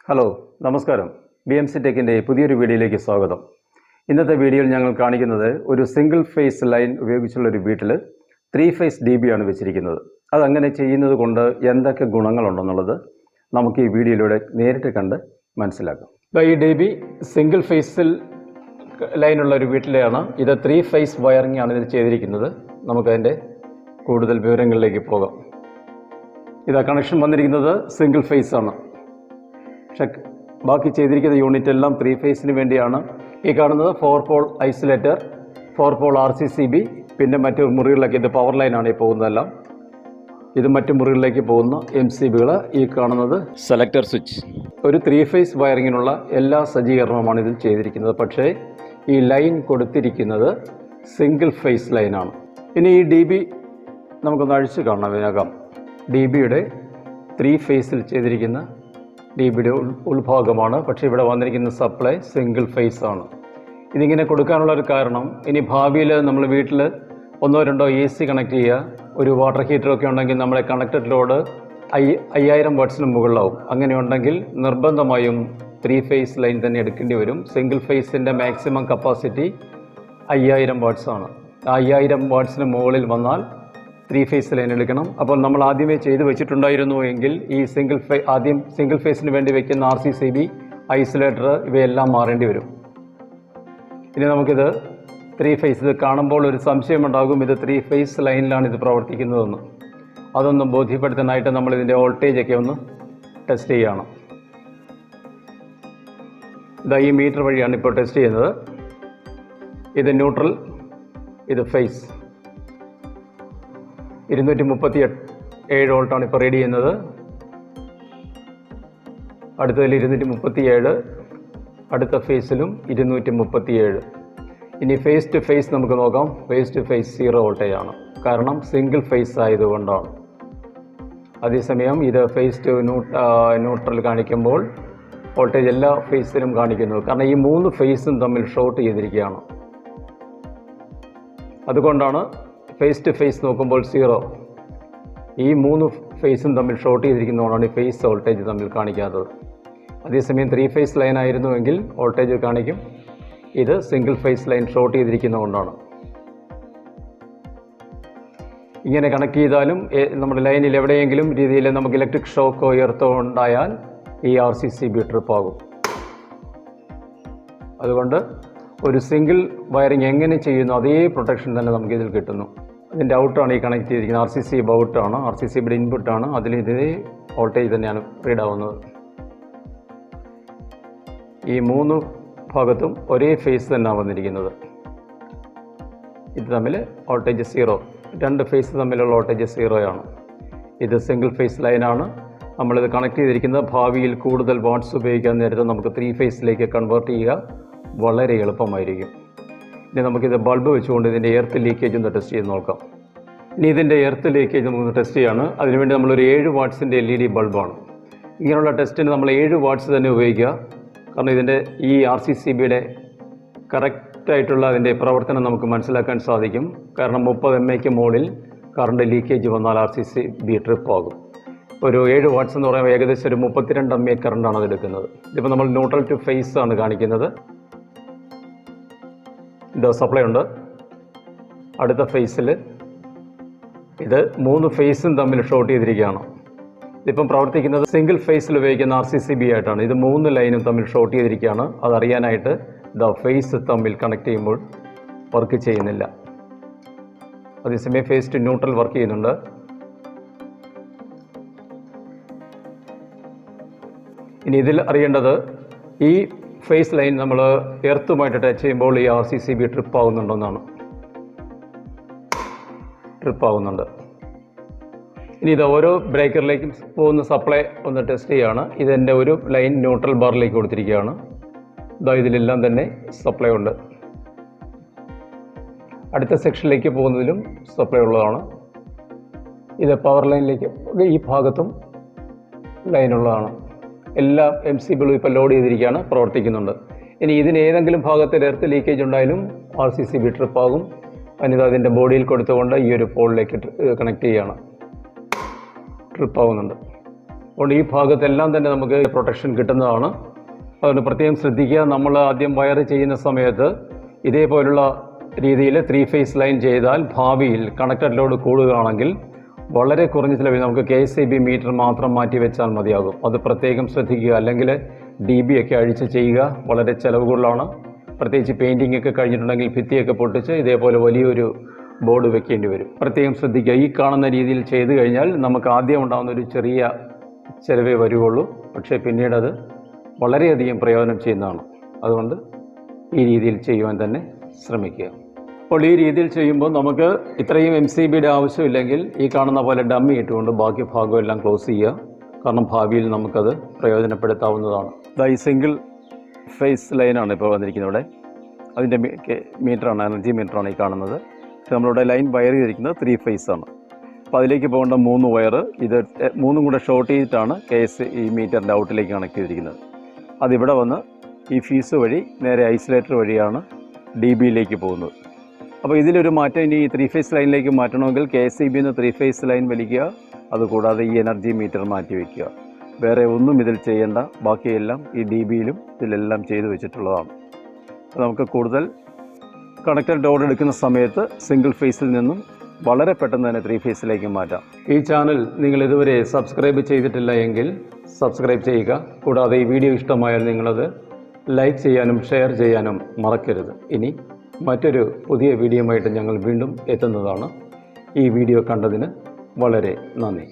Hello നമസ്കാരം. VMC ടെക്കിൻ്റെ പുതിയൊരു വീഡിയോയിലേക്ക് സ്വാഗതം. ഇന്നത്തെ വീഡിയോയിൽ ഞങ്ങൾ കാണിക്കുന്നത് ഒരു സിംഗിൾ ഫേസ് ലൈൻ ഉപയോഗിച്ചുള്ള ഒരു വീട്ടിൽ 3 ഫേസ് DB ആണ് വെച്ചിരിക്കുന്നത്. അതങ്ങനെ ചെയ്യുന്നത് കൊണ്ട് എന്തൊക്കെ ഗുണങ്ങളുണ്ടെന്നുള്ളത് നമുക്ക് ഈ വീഡിയോയിലൂടെ നേരിട്ട് കണ്ട് മനസ്സിലാക്കാം. ഈ DB സിംഗിൾ ഫേസിൽ ലൈനുള്ള ഒരു വീട്ടിലെയാണ്. ഇത് 3 ഫേസ് വയറിംഗ് ആണ് ഇതിൽ ചെയ്തിരിക്കുന്നത്. നമുക്കതിൻ്റെ കൂടുതൽ വിവരങ്ങളിലേക്ക് പോകാം. ഇതാ കണക്ഷൻ വന്നിരിക്കുന്നത് സിംഗിൾ ഫേസ് ആണ്. പക്ഷേ ബാക്കി ചെയ്തിരിക്കുന്ന യൂണിറ്റ് എല്ലാം 3 ഫേസിന് വേണ്ടിയാണ്. ഈ കാണുന്നത് 4 പോൾ ഐസൊലേറ്റർ, 4 പോൾ RCCB, പിന്നെ മറ്റു മുറികളിലേക്ക് ഇത് പവർ ലൈനാണ് ഈ പോകുന്നതെല്ലാം. ഇത് മറ്റു മുറികളിലേക്ക് പോകുന്ന MCBകൾ. ഈ കാണുന്നത് സെലക്ടർ സ്വിച്ച്. ഒരു 3 ഫേസ് വയറിങ്ങിനുള്ള എല്ലാ സജ്ജീകരണവുമാണ് ഇതിൽ ചെയ്തിരിക്കുന്നത്. പക്ഷേ ഈ ലൈൻ കൊടുത്തിരിക്കുന്നത് സിംഗിൾ ഫേസ് ലൈനാണ്. ഇനി ഈ DB നമുക്കൊന്ന് അഴിച്ച് കാണാം വേഗം. DBയുടെ 3 ഫേസിൽ ചെയ്തിരിക്കുന്ന DBയുടെ ഉൾഭാഗമാണ്. പക്ഷേ ഇവിടെ വന്നിരിക്കുന്ന സപ്ലൈ സിംഗിൾ ഫേസ് ആണ്. ഇതിങ്ങനെ കൊടുക്കാനുള്ള ഒരു കാരണം, ഇനി ഭാവിയിൽ നമ്മൾ വീട്ടിൽ 1-2 AC കണക്ട് ചെയ്യുക, ഒരു വാട്ടർ ഹീറ്ററൊക്കെ ഉണ്ടെങ്കിൽ നമ്മുടെ കണക്റ്റഡ് ലോഡ് 5000 വാട്ട്സിന് മുകളിലാവും. അങ്ങനെ ഉണ്ടെങ്കിൽ നിർബന്ധമായും 3 ഫേസ് ലൈൻ തന്നെ എടുക്കേണ്ടി വരും. സിംഗിൾ ഫേസിൻ്റെ മാക്സിമം കപ്പാസിറ്റി 5000 വാട്ട്സ് ആണ്. 5000 വാട്ട്സിന് മുകളിൽ വന്നാൽ 3 ഫേസ് ലൈൻ എടുക്കണം. അപ്പോൾ നമ്മൾ ആദ്യമേ ചെയ്ത് വെച്ചിട്ടുണ്ടായിരുന്നു എങ്കിൽ ഈ ആദ്യം സിംഗിൾ ഫേസിന് വേണ്ടി വയ്ക്കുന്ന RCCB, ഐസൊലേറ്റർ ഇവയെല്ലാം മാറേണ്ടി വരും. ഇനി നമുക്കിത് 3 ഫേസ്, ഇത് കാണുമ്പോൾ ഒരു സംശയമുണ്ടാകും, ഇത് 3 ഫേസ് ലൈനിലാണ് ഇത് പ്രവർത്തിക്കുന്നതെന്ന്. അതൊന്ന് ബോധ്യപ്പെടുത്താനായിട്ട് നമ്മൾ ഇതിൻ്റെ വോൾട്ടേജൊക്കെ ഒന്ന് ടെസ്റ്റ് ചെയ്യണം. ഇതാ ഈ മീറ്റർ വഴിയാണ് ഇപ്പോൾ ടെസ്റ്റ് ചെയ്യുന്നത്. ഇത് ന്യൂട്രൽ, ഇത് ഫേസ്. 237 വോൾട്ടാണ് ഇപ്പോൾ റീഡ് ചെയ്യുന്നത്. അടുത്തതിൽ 237, അടുത്ത ഫേസിലും 237. ഇനി ഫേസ് ടു ഫേസ് നമുക്ക് നോക്കാം. ഫേസ് ടു ഫേസ് 0 വോൾട്ടേജ് ആണ്, കാരണം സിംഗിൾ ഫേസ് ആയതുകൊണ്ടാണ്. അതേസമയം ഇത് ഫേസ് ടു ന്യൂട്രൽ കാണിക്കുമ്പോൾ വോൾട്ടേജ് എല്ലാ ഫേസിലും കാണിക്കുന്നു, കാരണം ഈ 3 ഫേസും തമ്മിൽ ഷോർട്ട് ചെയ്തിരിക്കുകയാണ്. അതുകൊണ്ടാണ് ഫേസ് ടു ഫേസ് നോക്കുമ്പോൾ 0. ഈ 3 ഫേസും തമ്മിൽ ഷോർട്ട് ചെയ്തിരിക്കുന്നതുകൊണ്ടാണ് ഈ ഫേസ് വോൾട്ടേജ് തമ്മിൽ കാണിക്കാത്തത്. അതേസമയം 3 ഫേസ് ലൈൻ ആയിരുന്നുവെങ്കിൽ വോൾട്ടേജ് കാണിക്കും. ഇത് സിംഗിൾ ഫേസ് ലൈൻ ഷോർട്ട് ചെയ്തിരിക്കുന്നതുകൊണ്ടാണ്. ഇങ്ങനെ കണക്ട് ചെയ്താലും നമ്മുടെ ലൈനിൽ എവിടെയെങ്കിലും രീതിയിൽ നമുക്ക് ഇലക്ട്രിക് ഷോക്കോ എർത്തോ ഉണ്ടായാൽ ഈ RCCB ട്രിപ്പാകും. അതുകൊണ്ട് ഒരു സിംഗിൾ വയറിങ് എങ്ങനെ ചെയ്യുന്നു അതേ പ്രൊട്ടക്ഷൻ തന്നെ നമുക്കിതിൽ കിട്ടുന്നു. ഇതിൻ്റെ ഔട്ടാണ് ഈ കണക്ട് ചെയ്തിരിക്കുന്നത്. RCCB ഔട്ടാണ്, RCCBയുടെ ഇൻപുട്ടാണ്. അതിൽ ഇതേ വോൾട്ടേജ് തന്നെയാണ് റീഡ് ആവുന്നത്. ഈ 3 ഭാഗത്തും ഒരേ ഫേസ് തന്നെയാണ് വന്നിരിക്കുന്നത്. ഇത് തമ്മിൽ വോൾട്ടേജ് 0, 2 ഫേസ് തമ്മിലുള്ള വോൾട്ടേജ് 0 ആണ്. ഇത് സിംഗിൾ ഫേസ് ലൈനാണ്. നമ്മളിത് കണക്ട് ചെയ്തിരിക്കുന്നത് ഭാവിയിൽ കൂടുതൽ വാട്ട്സ് ഉപയോഗിക്കാൻ നേരത്തെ നമുക്ക് 3 ഫേസിലേക്ക് കൺവേർട്ട് ചെയ്യുക വളരെ എളുപ്പമായിരിക്കും. ഇനി നമുക്കിത് ബൾബ് വെച്ചുകൊണ്ട് ഇതിൻ്റെ എർത്ത് ലീക്കേജ് ഒന്ന് ടെസ്റ്റ് ചെയ്ത് നോക്കാം. ഇനി ഇതിൻ്റെ എർത്ത് ലീക്കേജ് നമുക്ക് ടെസ്റ്റ് ചെയ്യാണ്. അതിനുവേണ്ടി നമ്മളൊരു 7 വാട്ട്സിൻ്റെ LED ബൾബാണ്. ഇങ്ങനെയുള്ള ടെസ്റ്റിന് നമ്മൾ 7 വാട്ട്സ് തന്നെ ഉപയോഗിക്കുക. കാരണം ഇതിൻ്റെ ഈ RCCBയുടെ കറക്റ്റായിട്ടുള്ള അതിൻ്റെ പ്രവർത്തനം നമുക്ക് മനസ്സിലാക്കാൻ സാധിക്കും. കാരണം 30 mAക്ക് മുകളിൽ കറണ്ട് ലീക്കേജ് വന്നാൽ RCCB ട്രിപ്പാകും. ഒരു 7 വാട്ട്സ് എന്ന് പറയുമ്പോൾ ഏകദേശം ഒരു 32 mA കറണ്ടാണ് അതെടുക്കുന്നത്. ഇതിപ്പോൾ നമ്മൾ ന്യൂട്രൽ ടു ഫേസ് ആണ് കാണിക്കുന്നത്. ഇത് സപ്ലൈ ഉണ്ട്. അടുത്ത ഫേസിൽ ഇത് 3 ഫേസും തമ്മിൽ ഷോർട്ട് ചെയ്തിരിക്കുകയാണ്. ഇതിപ്പം പ്രവർത്തിക്കുന്നത് സിംഗിൾ ഫേസിൽ ഉപയോഗിക്കുന്ന RCCB ആയിട്ടാണ്. ഇത് 3 ലൈനും തമ്മിൽ ഷോർട്ട് ചെയ്തിരിക്കുകയാണ്. അതറിയാനായിട്ട് ഫേസ് തമ്മിൽ കണക്ട് ചെയ്യുമ്പോൾ വർക്ക് ചെയ്യുന്നില്ല. അതേസമയം ഫേസ് ടു ന്യൂട്രൽ വർക്ക് ചെയ്യുന്നുണ്ട്. ഇനി ഇതിൽ അറിയേണ്ടത്, ഈ ഫേസ് ലൈൻ നമ്മൾ എർത്തുമായിട്ട് ടച്ച് ചെയ്യുമ്പോൾ ഈ RCCB ട്രിപ്പാവുന്നുണ്ടെന്നാണ്. ട്രിപ്പാവുന്നുണ്ട്. ഇനി ഇത് ഓരോ ബ്രേക്കറിലേക്കും പോകുന്ന സപ്ലൈ ഒന്ന് ടെസ്റ്റ് ചെയ്യുകയാണ്. ഇതെൻ്റെ ഒരു ലൈൻ ന്യൂട്രൽ ബാറിലേക്ക് കൊടുത്തിരിക്കുകയാണ്. ഇതിലെല്ലാം തന്നെ സപ്ലൈ ഉണ്ട്. അടുത്ത സെക്ഷനിലേക്ക് പോകുന്നതിലും സപ്ലൈ ഉള്ളതാണ്. ഇത് പവർ ലൈനിലേക്ക്, ഈ ഭാഗത്തും ലൈനുള്ളതാണ്. എല്ലാ MCBകളും ഇപ്പോൾ ലോഡ് ചെയ്തിരിക്കുകയാണ്, പ്രവർത്തിക്കുന്നുണ്ട്. ഇനി ഇതിന് ഏതെങ്കിലും ഭാഗത്തിൽ എർത്ത് ലീക്കേജ് ഉണ്ടായാലും RCCB ട്രിപ്പാകും. അതിന് അതിൻ്റെ ബോഡിയിൽ കൊടുത്തുകൊണ്ട് ഈ ഒരു പോളിലേക്ക് കണക്ട് ചെയ്യുകയാണ്. ട്രിപ്പാവുന്നുണ്ട്. അതുകൊണ്ട് ഈ ഭാഗത്തെല്ലാം തന്നെ നമുക്ക് പ്രൊട്ടക്ഷൻ കിട്ടുന്നതാണ്. അതുകൊണ്ട് പ്രത്യേകം ശ്രദ്ധിക്കുക. നമ്മൾ ആദ്യം വയർ ചെയ്യുന്ന സമയത്ത് ഇതേപോലുള്ള രീതിയിൽ 3 ഫേസ് ലൈൻ ചെയ്താൽ ഭാവിയിൽ കണക്റ്റഡ് ലോഡ് കൂടുകയാണെങ്കിൽ വളരെ കുറഞ്ഞ ചിലവിൽ നമുക്ക് KSIB മീറ്റർ മാത്രം മാറ്റി വെച്ചാൽ മതിയാകും. അത് പ്രത്യേകം ശ്രദ്ധിക്കുക. അല്ലെങ്കിൽ DB ഒക്കെ അഴിച്ച് ചെയ്യുക വളരെ ചിലവ് കൂടുതലാണ്. പ്രത്യേകിച്ച് പെയിൻറ്റിംഗ് ഒക്കെ കഴിഞ്ഞിട്ടുണ്ടെങ്കിൽ ഭിത്തിയൊക്കെ പൊട്ടിച്ച് ഇതേപോലെ വലിയൊരു ബോർഡ് വെക്കേണ്ടി വരും. പ്രത്യേകം ശ്രദ്ധിക്കുക. ഈ കാണുന്ന രീതിയിൽ ചെയ്തു കഴിഞ്ഞാൽ നമുക്ക് ആദ്യം ഉണ്ടാകുന്ന ഒരു ചെറിയ ചിലവേ വരുവുള്ളൂ. പക്ഷേ പിന്നീട് അത് വളരെയധികം പ്രയോജനം ചെയ്യുന്നതാണ്. അതുകൊണ്ട് ഈ രീതിയിൽ ചെയ്യുവാൻ തന്നെ ശ്രമിക്കുക. അപ്പോൾ ഈ രീതിയിൽ ചെയ്യുമ്പോൾ നമുക്ക് ഇത്രയും MCBയുടെ ആവശ്യമില്ലെങ്കിൽ ഈ കാണുന്ന പോലെ ഡമ്മി ഇട്ടുകൊണ്ട് ബാക്കി ഭാഗമെല്ലാം ക്ലോസ് ചെയ്യുക. കാരണം ഭാവിയിൽ നമുക്കത് പ്രയോജനപ്പെടുത്താവുന്നതാണ്. ഈ സിംഗിൾ ഫേസ് ലൈനാണ് ഇപ്പോൾ വന്നിരിക്കുന്നത്. ഇവിടെ അതിൻ്റെ മീറ്ററാണ്, എനർജി മീറ്ററാണ് ഈ കാണുന്നത്. പക്ഷേ നമ്മളിവിടെ ലൈൻ വയർ ചെയ്തിരിക്കുന്നത് 3 ഫേസ് ആണ്. അപ്പോൾ അതിലേക്ക് പോകേണ്ട 3 വയർ, ഇത് 3 കൂടെ ഷോർട്ട് ചെയ്തിട്ടാണ് ഈ മീറ്ററിൻ്റെ ഔട്ടിലേക്ക് കണക്ട് ചെയ്തിരിക്കുന്നത്. അതിവിടെ വന്ന് ഈ ഫീസ് വഴി നേരെ ഐസൊലേറ്റർ വഴിയാണ് DBയിലേക്ക് പോകുന്നത്. അപ്പോൾ ഇതിലൊരു മാറ്റം ഇനി ഈ 3 ഫേസ് ലൈനിലേക്ക് മാറ്റണമെങ്കിൽ KSIBന്ന് 3 ഫേസ് ലൈൻ വലിക്കുക. അതുകൂടാതെ ഈ എനർജി മീറ്റർ മാറ്റി വയ്ക്കുക. വേറെ ഒന്നും ഇതിൽ ചെയ്യേണ്ട. ബാക്കിയെല്ലാം ഈ DBയിലും ഇതിലെല്ലാം ചെയ്തു വെച്ചിട്ടുള്ളതാണ്. അപ്പോൾ നമുക്ക് കൂടുതൽ കണക്റ്റഡ് ലോഡ് എടുക്കുന്ന സമയത്ത് സിംഗിൾ ഫേസിൽ നിന്നും വളരെ പെട്ടെന്ന് തന്നെ 3 ഫേസിലേക്ക് മാറ്റാം. ഈ ചാനൽ നിങ്ങൾ ഇതുവരെ സബ്സ്ക്രൈബ് ചെയ്തിട്ടില്ല എങ്കിൽ സബ്സ്ക്രൈബ് ചെയ്യുക. കൂടാതെ ഈ വീഡിയോ ഇഷ്ടമായാൽ നിങ്ങളത് ലൈക്ക് ചെയ്യാനും ഷെയർ ചെയ്യാനും മറക്കരുത്. ഇനി മറ്റൊരു പുതിയ വീഡിയോയുമായിട്ട് ഞങ്ങൾ വീണ്ടും എത്തുന്നതാണ്. ഈ വീഡിയോ കണ്ടതിന് വളരെ നന്ദി.